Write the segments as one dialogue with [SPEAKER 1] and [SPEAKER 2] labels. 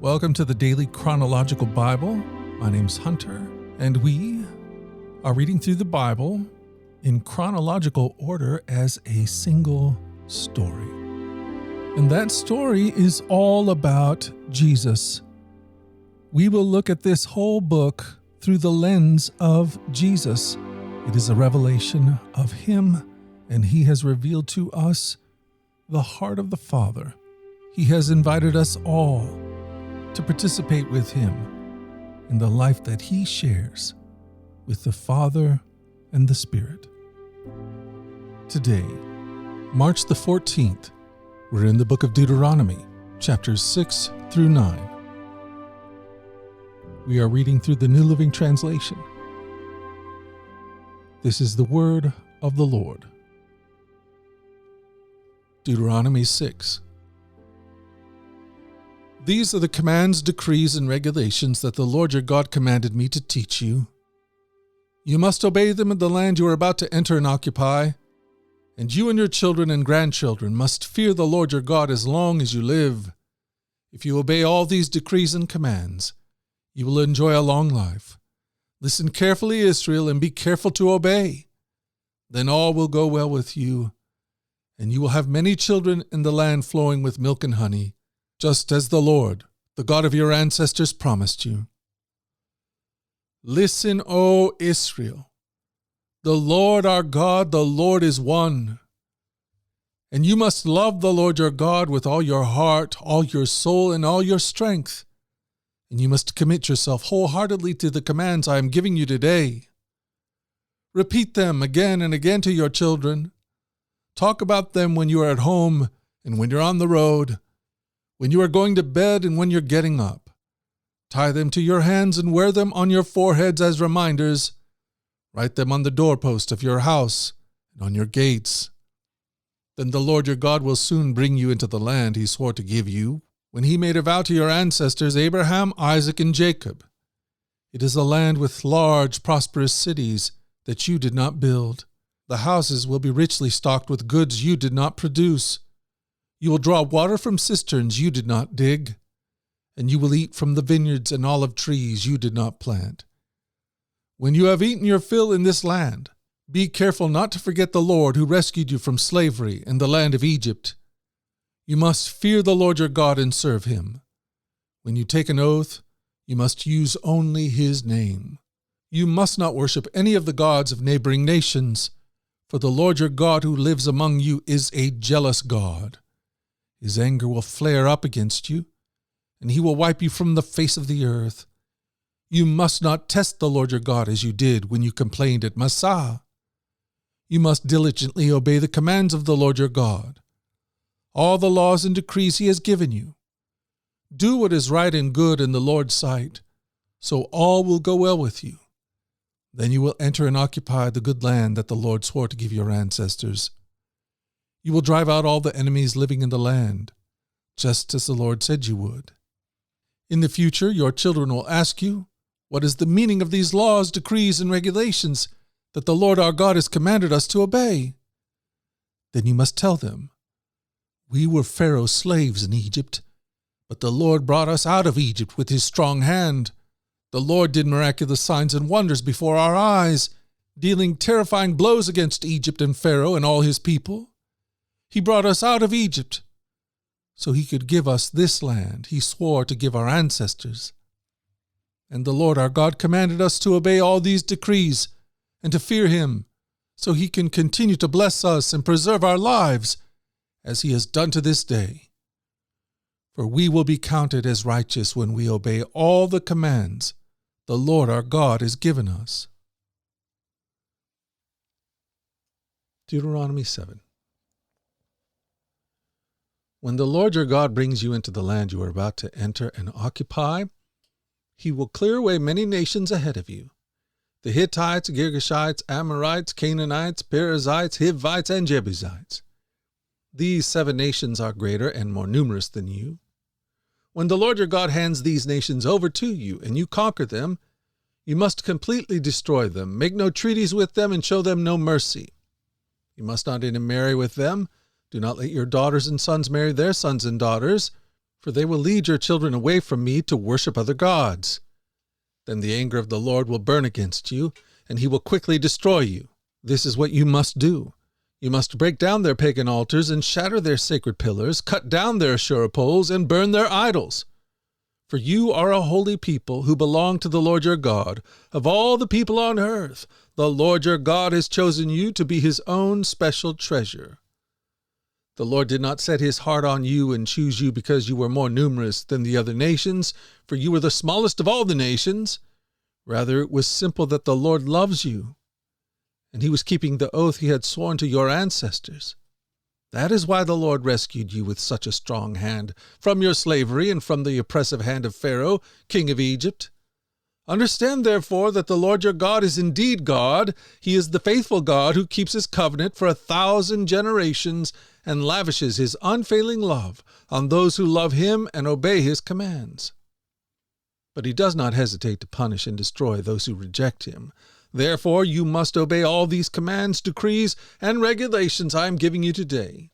[SPEAKER 1] Welcome to the Daily Chronological Bible. My name's Hunter, and we are reading through the Bible in chronological order as a single story. And that story is all about Jesus. We will look at this whole book through the lens of Jesus. It is a revelation of Him, and He has revealed to us the heart of the Father. He has invited us all to participate with Him in the life that He shares with the Father and the Spirit. Today, March the 14th, we're in the book of Deuteronomy, chapters 6 through 9. We are reading through the New Living Translation. This is the word of the Lord. Deuteronomy 6. These are the commands, decrees, and regulations that the Lord your God commanded me to teach you. You must obey them in the land you are about to enter and occupy, and you and your children and grandchildren must fear the Lord your God as long as you live. If you obey all these decrees and commands, you will enjoy a long life. Listen carefully, Israel, and be careful to obey. Then all will go well with you, and you will have many children in the land flowing with milk and honey, just as the Lord, the God of your ancestors, promised you. Listen, O Israel, the Lord our God, the Lord is one. And you must love the Lord your God with all your heart, all your soul, and all your strength. And you must commit yourself wholeheartedly to the commands I am giving you today. Repeat them again and again to your children. Talk about them when you are at home and when you're on the road, when you are going to bed and when you're getting up. Tie them to your hands and wear them on your foreheads as reminders. Write them on the doorpost of your house and on your gates. Then the Lord your God will soon bring you into the land He swore to give you, when He made a vow to your ancestors Abraham, Isaac, and Jacob. It is a land with large, prosperous cities that you did not build. The houses will be richly stocked with goods you did not produce. You will draw water from cisterns you did not dig, and you will eat from the vineyards and olive trees you did not plant. When you have eaten your fill in this land, be careful not to forget the Lord who rescued you from slavery in the land of Egypt. You must fear the Lord your God and serve Him. When you take an oath, you must use only His name. You must not worship any of the gods of neighboring nations, for the Lord your God who lives among you is a jealous God. His anger will flare up against you, and He will wipe you from the face of the earth. You must not test the Lord your God as you did when you complained at Massah. You must diligently obey the commands of the Lord your God, all the laws and decrees He has given you. Do what is right and good in the Lord's sight, so all will go well with you. Then you will enter and occupy the good land that the Lord swore to give your ancestors. You will drive out all the enemies living in the land, just as the Lord said you would. In the future, your children will ask you, what is the meaning of these laws, decrees, and regulations that the Lord our God has commanded us to obey? Then you must tell them, we were Pharaoh's slaves in Egypt, but the Lord brought us out of Egypt with His strong hand. The Lord did miraculous signs and wonders before our eyes, dealing terrifying blows against Egypt and Pharaoh and all his people. He brought us out of Egypt so He could give us this land He swore to give our ancestors. And the Lord our God commanded us to obey all these decrees and to fear Him, so He can continue to bless us and preserve our lives, as He has done to this day. For we will be counted as righteous when we obey all the commands the Lord our God has given us. Deuteronomy 7. When the Lord your God brings you into the land you are about to enter and occupy, He will clear away many nations ahead of you: the Hittites, Girgashites, Amorites, Canaanites, Perizzites, Hivites, and Jebusites. These 7 nations are greater and more numerous than you. When the Lord your God hands these nations over to you and you conquer them, you must completely destroy them, make no treaties with them, and show them no mercy. You must not intermarry with them. Do not let your daughters and sons marry their sons and daughters, for they will lead your children away from me to worship other gods. Then the anger of the Lord will burn against you, and he will quickly destroy you. This is what you must do. You must break down their pagan altars and shatter their sacred pillars, cut down their Asherah poles, and burn their idols. For you are a holy people who belong to the Lord your God. Of all the people on earth, the Lord your God has chosen you to be his own special treasure. The Lord did not set his heart on you and choose you because you were more numerous than the other nations, for you were the smallest of all the nations. Rather, it was simple that the Lord loves you, and he was keeping the oath he had sworn to your ancestors. That is why the Lord rescued you with such a strong hand from your slavery and from the oppressive hand of Pharaoh, king of Egypt. Understand, therefore, that the Lord your God is indeed God. He is the faithful God who keeps his covenant for 1,000 generations and lavishes his unfailing love on those who love him and obey his commands. But he does not hesitate to punish and destroy those who reject him. Therefore, you must obey all these commands, decrees, and regulations I am giving you today.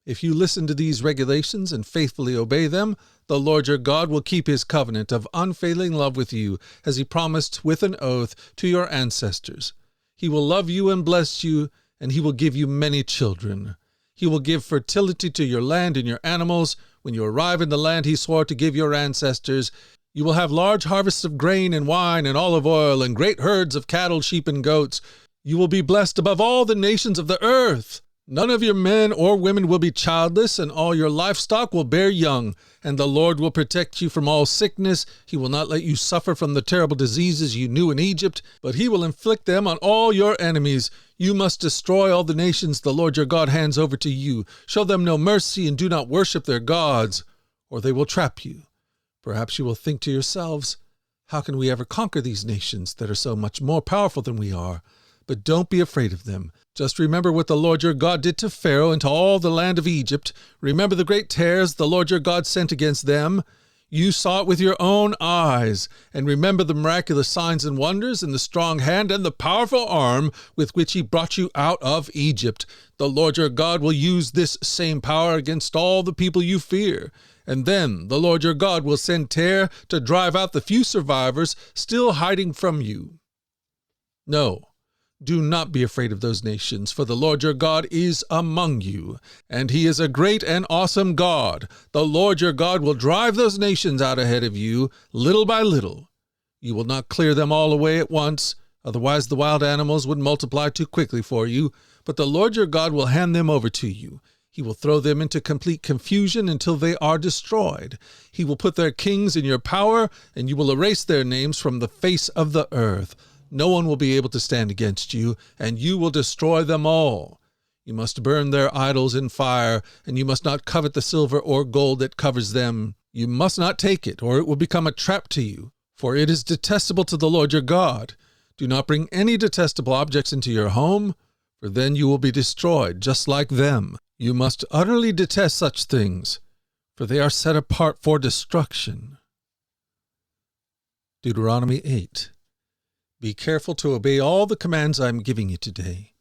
[SPEAKER 1] If you listen to these regulations and faithfully obey them, the Lord your God will keep his covenant of unfailing love with you, as he promised with an oath to your ancestors. He will love you and bless you, and he will give you many children. He will give fertility to your land and your animals. When you arrive in the land he swore to give your ancestors, you will have large harvests of grain and wine and olive oil and great herds of cattle, sheep, and goats. You will be blessed above all the nations of the earth. None of your men or women will be childless, and all your livestock will bear young. And the Lord will protect you from all sickness. He will not let you suffer from the terrible diseases you knew in Egypt, but he will inflict them on all your enemies. You must destroy all the nations the Lord your God hands over to you. Show them no mercy and do not worship their gods, or they will trap you. Perhaps you will think to yourselves, how can we ever conquer these nations that are so much more powerful than we are? But don't be afraid of them. Just remember what the Lord your God did to Pharaoh and to all the land of Egypt. Remember the great terrors the Lord your God sent against them. You saw it with your own eyes. And remember the miraculous signs and wonders and the strong hand and the powerful arm with which he brought you out of Egypt. The Lord your God will use this same power against all the people you fear. And then the Lord your God will send terror to drive out the few survivors still hiding from you. No. Do not be afraid of those nations, for the Lord your God is among you, and he is a great and awesome God. The Lord your God will drive those nations out ahead of you, little by little. You will not clear them all away at once, otherwise the wild animals would multiply too quickly for you, but the Lord your God will hand them over to you. He will throw them into complete confusion until they are destroyed. He will put their kings in your power, and you will erase their names from the face of the earth. No one will be able to stand against you, and you will destroy them all. You must burn their idols in fire, and you must not covet the silver or gold that covers them. You must not take it, or it will become a trap to you, for it is detestable to the Lord your God. Do not bring any detestable objects into your home, for then you will be destroyed, just like them. You must utterly detest such things, for they are set apart for destruction. Deuteronomy 8. Be careful to obey all the commands I am giving you today.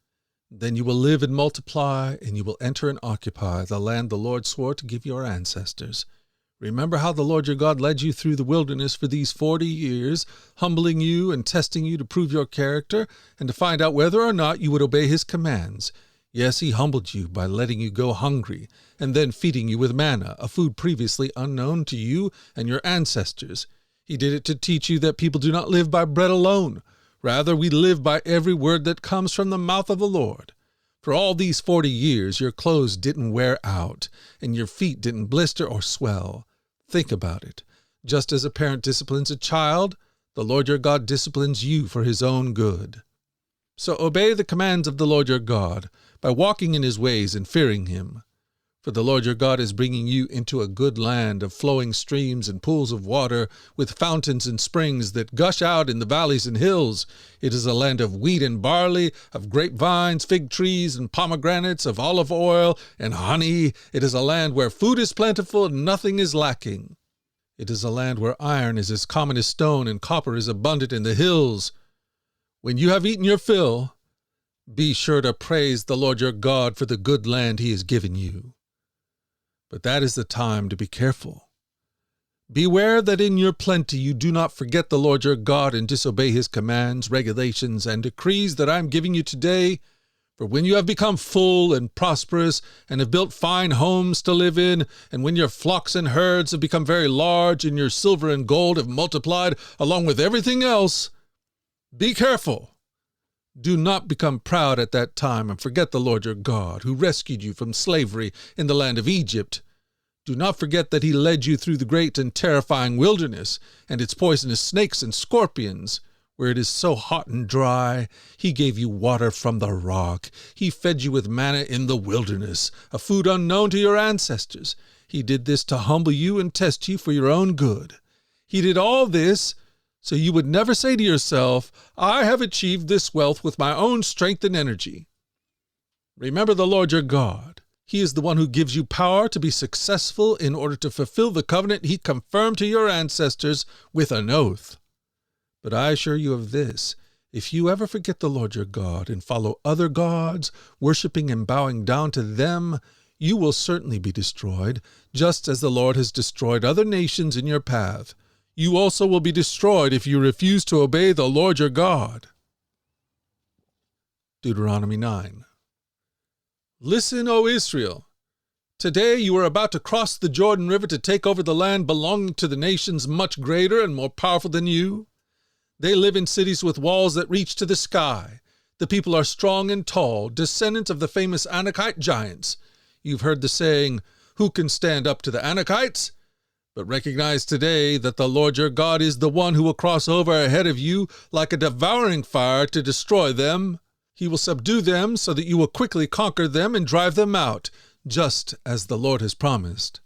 [SPEAKER 1] Then you will live and multiply, and you will enter and occupy the land the Lord swore to give your ancestors. Remember how the Lord your God led you through the wilderness for these 40 years, humbling you and testing you to prove your character and to find out whether or not you would obey his commands. Yes, he humbled you by letting you go hungry and then feeding you with manna, a food previously unknown to you and your ancestors. He did it to teach you that people do not live by bread alone. Rather, we live by every word that comes from the mouth of the Lord. For all these 40 years, your clothes didn't wear out, and your feet didn't blister or swell. Think about it. Just as a parent disciplines a child, the Lord your God disciplines you for his own good. So obey the commands of the Lord your God by walking in his ways and fearing him. For the Lord your God is bringing you into a good land of flowing streams and pools of water, with fountains and springs that gush out in the valleys and hills. It is a land of wheat and barley, of grapevines, fig trees, and pomegranates, of olive oil and honey. It is a land where food is plentiful and nothing is lacking. It is a land where iron is as common as stone and copper is abundant in the hills. When you have eaten your fill, be sure to praise the Lord your God for the good land he has given you. But that is the time to be careful. Beware that in your plenty you do not forget the Lord your God and disobey his commands, regulations, and decrees that I am giving you today. For when you have become full and prosperous, and have built fine homes to live in, and when your flocks and herds have become very large, and your silver and gold have multiplied along with everything else, be careful. Do not become proud at that time and forget the Lord your God, who rescued you from slavery in the land of Egypt. Do not forget that he led you through the great and terrifying wilderness, and its poisonous snakes and scorpions, where it is so hot and dry. He gave you water from the rock. He fed you with manna in the wilderness, a food unknown to your ancestors. He did this to humble you and test you for your own good. He did all this so you would never say to yourself, I have achieved this wealth with my own strength and energy. Remember the Lord your God. He is the one who gives you power to be successful in order to fulfill the covenant he confirmed to your ancestors with an oath. But I assure you of this, if you ever forget the Lord your God and follow other gods, worshiping and bowing down to them, you will certainly be destroyed, just as the Lord has destroyed other nations in your path. You also will be destroyed if you refuse to obey the Lord your God. Deuteronomy 9. Listen, O Israel. Today you are about to cross the Jordan River to take over the land belonging to the nations much greater and more powerful than you. They live in cities with walls that reach to the sky. The people are strong and tall, descendants of the famous Anakite giants. You've heard the saying, who can stand up to the Anakites? But recognize today that the Lord your God is the one who will cross over ahead of you like a devouring fire to destroy them. He will subdue them so that you will quickly conquer them and drive them out, just as the Lord has promised.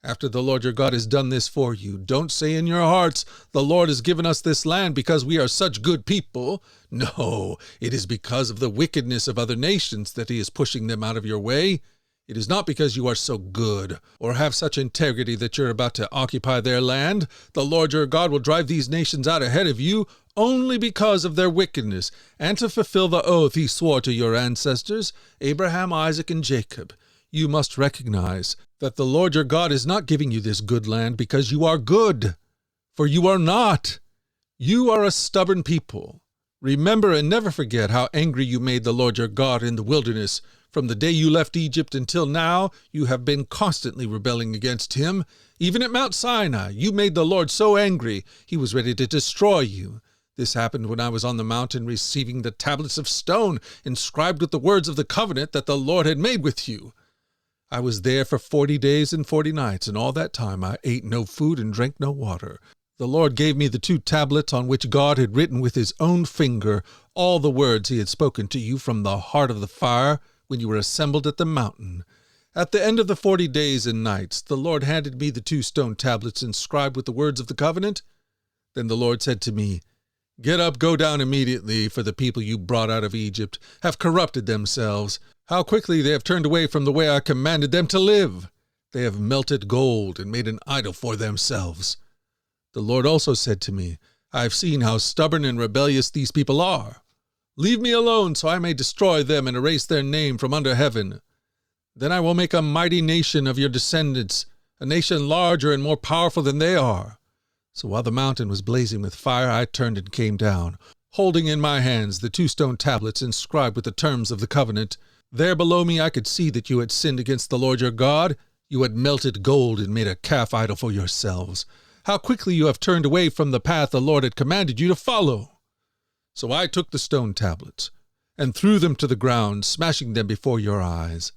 [SPEAKER 1] After the Lord your God has done this for you, don't say in your hearts, the Lord has given us this land because we are such good people. No, it is because of the wickedness of other nations that he is pushing them out of your way. It is not because you are so good or have such integrity that you're about to occupy their land. The Lord your God will drive these nations out ahead of you only because of their wickedness, and to fulfill the oath he swore to your ancestors, Abraham, Isaac, and Jacob. You must recognize that the Lord your God is not giving you this good land because you are good, for you are not. You are a stubborn people. Remember and never forget how angry you made the Lord your God in the wilderness. From the day you left Egypt until now, you have been constantly rebelling against him. Even at Mount Sinai, you made the Lord so angry, he was ready to destroy you. This happened when I was on the mountain receiving the tablets of stone inscribed with the words of the covenant that the Lord had made with you. I was there for 40 days and 40 nights, and all that time I ate no food and drank no water. The Lord gave me the 2 tablets on which God had written with his own finger all the words he had spoken to you from the heart of the fire when you were assembled at the mountain. At the end of the 40 days and nights, the Lord handed me the 2 stone tablets inscribed with the words of the covenant. Then the Lord said to me, Get up, go down immediately, for the people you brought out of Egypt have corrupted themselves. How quickly they have turned away from the way I commanded them to live. They have melted gold and made an idol for themselves. The Lord also said to me, I have seen how stubborn and rebellious these people are. Leave me alone so I may destroy them and erase their name from under heaven. Then I will make a mighty nation of your descendants, a nation larger and more powerful than they are. So while the mountain was blazing with fire, I turned and came down, holding in my hands the 2 stone tablets inscribed with the terms of the covenant. There below me I could see that you had sinned against the Lord your God. You had melted gold and made a calf idol for yourselves. How quickly you have turned away from the path the Lord had commanded you to follow. So I took the stone tablets and threw them to the ground, smashing them before your eyes.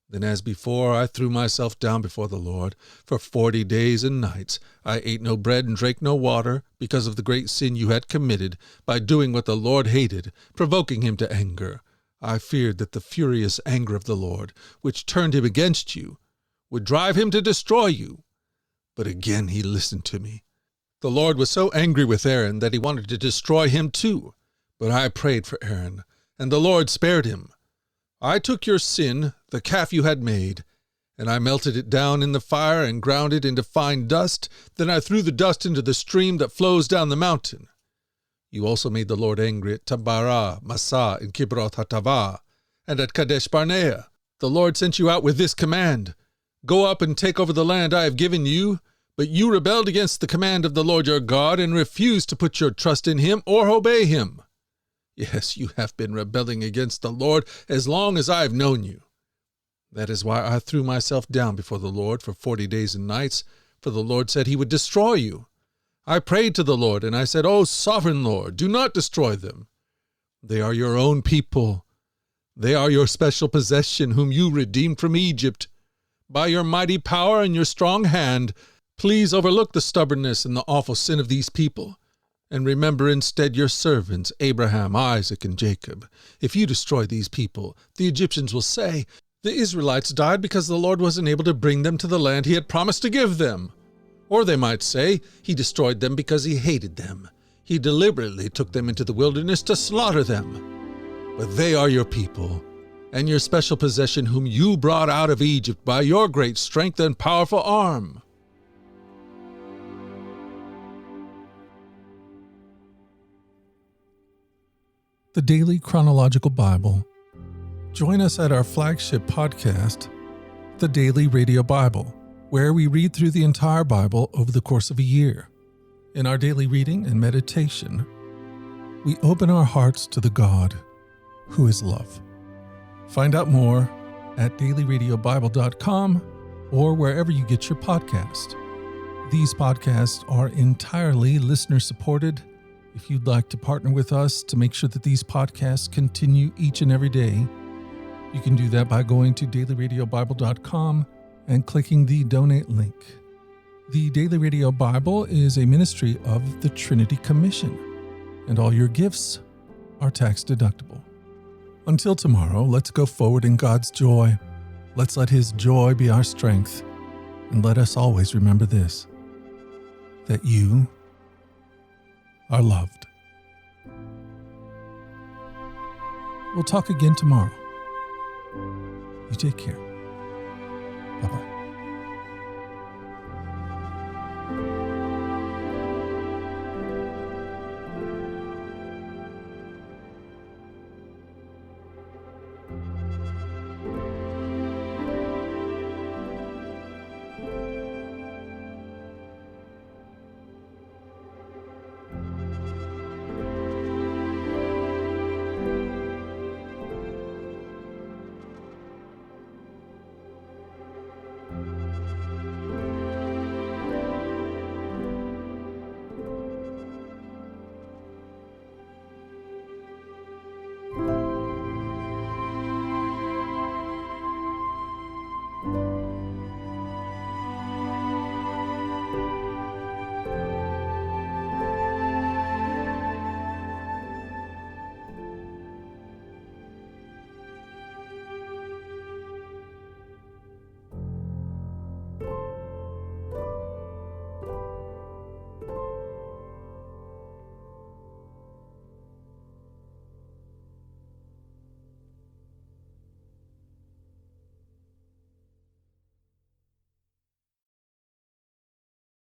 [SPEAKER 1] Then as before I threw myself down before the Lord. For 40 days and nights I ate no bread and drank no water, because of the great sin you had committed by doing what the Lord hated, provoking him to anger. I feared that the furious anger of the Lord, which turned him against you, would drive him to destroy you. But again he listened to me. The Lord was so angry with Aaron that he wanted to destroy him too. But I prayed for Aaron, and the Lord spared him. I took your sin, the calf you had made, and I melted it down in the fire and ground it into fine dust. Then I threw the dust into the stream that flows down the mountain. You also made the Lord angry at Taberah, Massah, and Kibroth Hattaavah, and at Kadesh Barnea. The Lord sent you out with this command, Go up and take over the land I have given you, But you rebelled against the command of the Lord your God and refused to put your trust in him or obey him. Yes, you have been rebelling against the Lord as long as I have known you. That is why I threw myself down before the Lord for 40 days and nights, for the Lord said he would destroy you. I prayed to the Lord, and I said, O sovereign Lord, do not destroy them. They are your own people. They are your special possession, whom you redeemed from Egypt. By your mighty power and your strong hand, please overlook the stubbornness and the awful sin of these people, and remember instead your servants, Abraham, Isaac, and Jacob. If you destroy these people, the Egyptians will say, the Israelites died because the Lord wasn't able to bring them to the land he had promised to give them. Or they might say, he destroyed them because he hated them. He deliberately took them into the wilderness to slaughter them. But they are your people, and your special possession, whom you brought out of Egypt by your great strength and powerful arm.
[SPEAKER 2] The Daily Chronological Bible. Join us at our flagship podcast, The Daily Radio Bible, where we read through the entire Bible over the course of a year. In our daily reading and meditation, we open our hearts to the God who is love. Find out more at dailyradiobible.com or wherever you get your podcast. These podcasts are entirely listener-supported. If you'd like to partner with us to make sure that these podcasts continue each and every day, you can do that by going to dailyradiobible.com and clicking the donate link. The Daily Radio Bible is a ministry of the Trinity Commission, and all your gifts are tax deductible. Until tomorrow, let's go forward in God's joy. Let's let his joy be our strength, and let us always remember this, that you are loved. We'll talk again tomorrow. You take care. Bye-bye.